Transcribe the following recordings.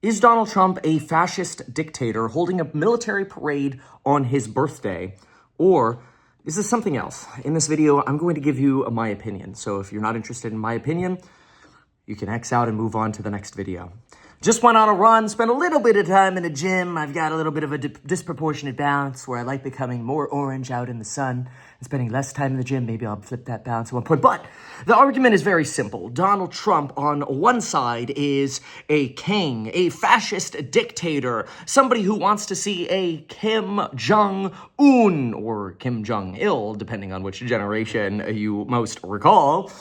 Is Donald Trump a fascist dictator holding a military parade on his birthday? Or is this something else? In this video, I'm going to give you my opinion. So if you're not interested in my opinion, you can X out and move on to the next video. Just went on a run, spent a little bit of time in the gym. I've got a little bit of a disproportionate balance where I like becoming more orange out in the sun and spending less time in the gym. Maybe I'll flip that balance at one point. But the argument is very simple. Donald Trump on one side is a king, a fascist dictator, somebody who wants to see a Kim Jong-un or Kim Jong-il, depending on which generation you most recall,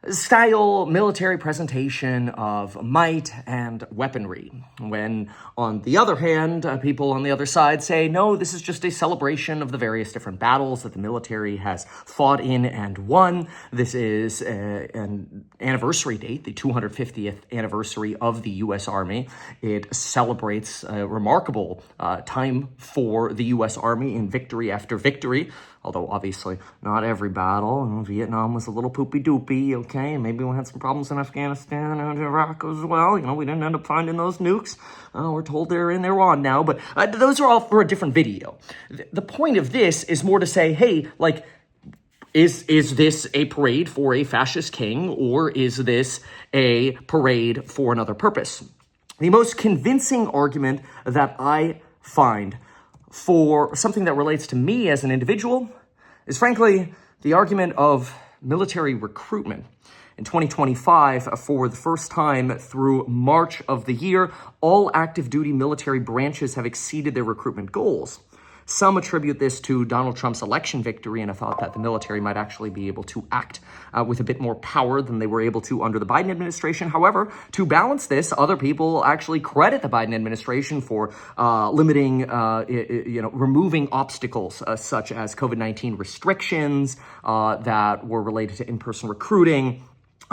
style military presentation of might and weaponry. When, on the other hand, people on the other side say, no, this is just a celebration of the various different battles that the military has fought in and won. This is an anniversary date, the 250th anniversary of the U.S. Army. It celebrates a remarkable time for the U.S. Army in victory after victory. Although, obviously, not every battle. Vietnam was a little poopy-doopy, okay? And maybe we had some problems in Afghanistan and Iraq as well. You know, we didn't end up finding those nukes. We're told they're in their on now. But those are all for a different video. The point of this is more to say, hey, like, is this a parade for a fascist king, or is this a parade for another purpose? The most convincing argument that I find for something that relates to me as an individual is frankly the argument of military recruitment. In 2025, for the first time through March of the year, all active duty military branches have exceeded their recruitment goals. Some attribute this to Donald Trump's election victory and a thought that the military might actually be able to act with a bit more power than they were able to under the Biden administration. However, to balance this, other people actually credit the Biden administration for limiting, removing obstacles such as COVID-19 restrictions that were related to in-person recruiting.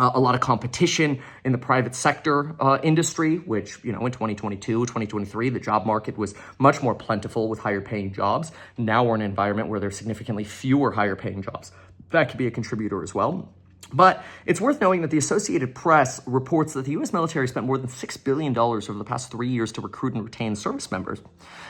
A lot of competition in the private sector industry, which, in 2022, 2023, the job market was much more plentiful with higher paying jobs. Now we're in an environment where there's significantly fewer higher paying jobs. That could be a contributor as well. But it's worth knowing that the Associated Press reports that the U.S. military spent more than $6 billion over the past 3 years to recruit and retain service members.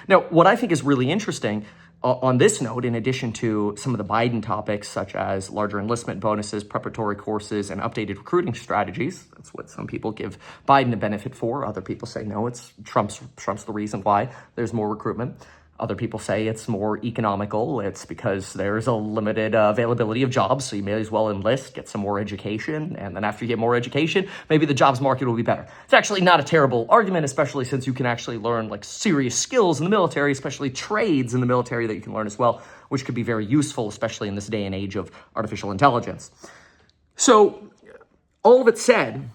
Now, what I think is really interesting on this note, in addition to some of the Biden topics, such as larger enlistment bonuses, preparatory courses, and updated recruiting strategies, that's what some people give Biden a benefit for. Other people say, no, it's Trump's the reason why there's more recruitment. Other people say it's more economical. It's because there's a limited availability of jobs, so you may as well enlist, get some more education, and then after you get more education, maybe the jobs market will be better. It's actually not a terrible argument, especially since you can actually learn like serious skills in the military, especially trades in the military that you can learn as well, which could be very useful, especially in this day and age of artificial intelligence. So, all of it said,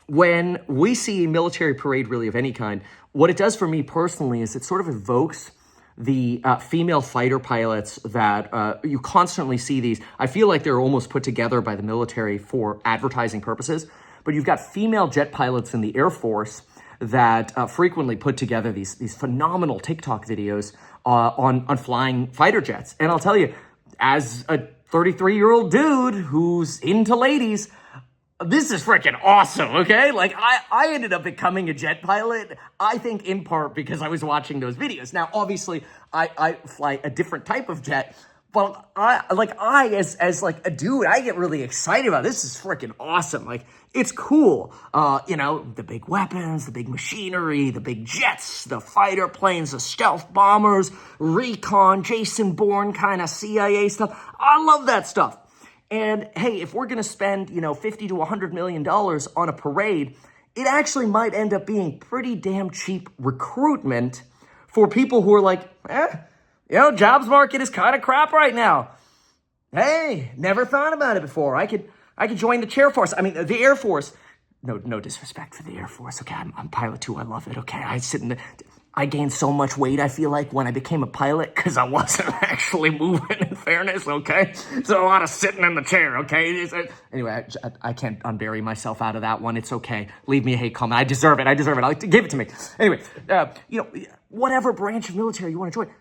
when we see a military parade really of any kind, what it does for me personally is it sort of evokes the female fighter pilots that you constantly see these. I feel like they're almost put together by the military for advertising purposes, but you've got female jet pilots in the Air Force that frequently put together these phenomenal TikTok videos on flying fighter jets. And I'll tell you, as a 33-year-old dude who's into ladies, this is freaking awesome, okay? Like, I ended up becoming a jet pilot, I think in part because I was watching those videos. Now, obviously, I fly a different type of jet, but as a dude, I get really excited about this. This is freaking awesome. Like, it's cool. The big weapons, the big machinery, the big jets, the fighter planes, the stealth bombers, recon, Jason Bourne kind of CIA stuff. I love that stuff. And hey, if we're going to spend, $50 to $100 million on a parade, it actually might end up being pretty damn cheap recruitment for people who are like, jobs market is kind of crap right now. Hey, never thought about it before. I could join the chair force. I mean, the Air Force. No disrespect for the Air Force. Okay, I'm pilot too. I love it. Okay, I gained so much weight, I feel like, when I became a pilot because I wasn't actually moving, in fairness, okay? So a lot of sitting in the chair, okay? Anyway, I can't unbury myself out of that one. It's okay. Leave me a hate comment. I deserve it. Give it to me. Anyway, whatever branch of military you want to join,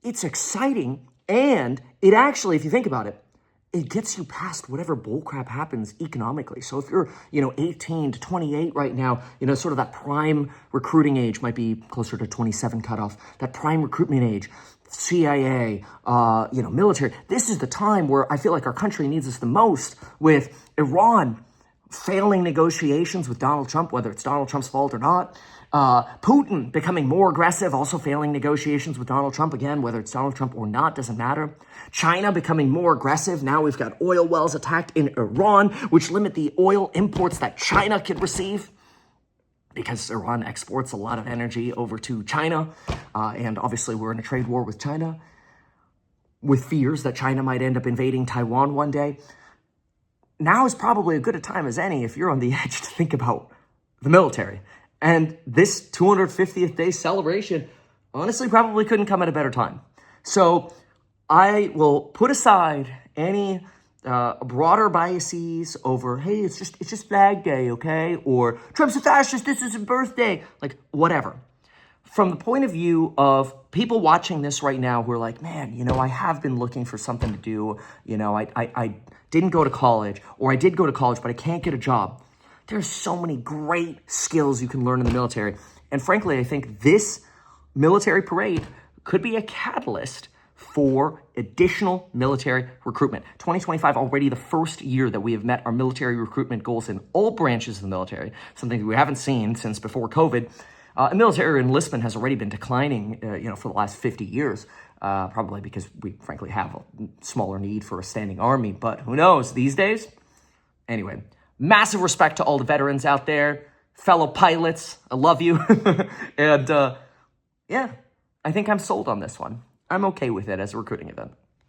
it's exciting, and it actually, if you think about it, it gets you past whatever bullcrap happens economically. So if you're, 18 to 28 right now, sort of that prime recruiting age might be closer to 27 cutoff, that prime recruitment age, CIA, military. This is the time where I feel like our country needs us the most, with Iran failing negotiations with Donald Trump, whether it's Donald Trump's fault or not. Putin becoming more aggressive, also failing negotiations with Donald Trump, again, whether it's Donald Trump or not, doesn't matter. China becoming more aggressive. Now we've got oil wells attacked in Iran, which limit the oil imports that China could receive, because Iran exports a lot of energy over to China. And obviously we're in a trade war with China, with fears that China might end up invading Taiwan one day. Now is probably as good a time as any if you're on the edge to think about the military. And this 250th day celebration honestly probably couldn't come at a better time. So I will put aside any broader biases over, hey, it's just Flag Day, okay? Or Trump's a fascist, this is his birthday, like whatever. From the point of view of people watching this right now who are like, man, I have been looking for something to do. I didn't go to college, or I did go to college, but I can't get a job. There's so many great skills you can learn in the military. And frankly, I think this military parade could be a catalyst for additional military recruitment. 2025 already the first year that we have met our military recruitment goals in all branches of the military, something we haven't seen since before COVID. Military enlistment has already been declining, for the last 50 years, probably because we frankly have a smaller need for a standing army, but who knows these days? Anyway, massive respect to all the veterans out there, fellow pilots, I love you. And yeah, I think I'm sold on this one. I'm okay with it as a recruiting event.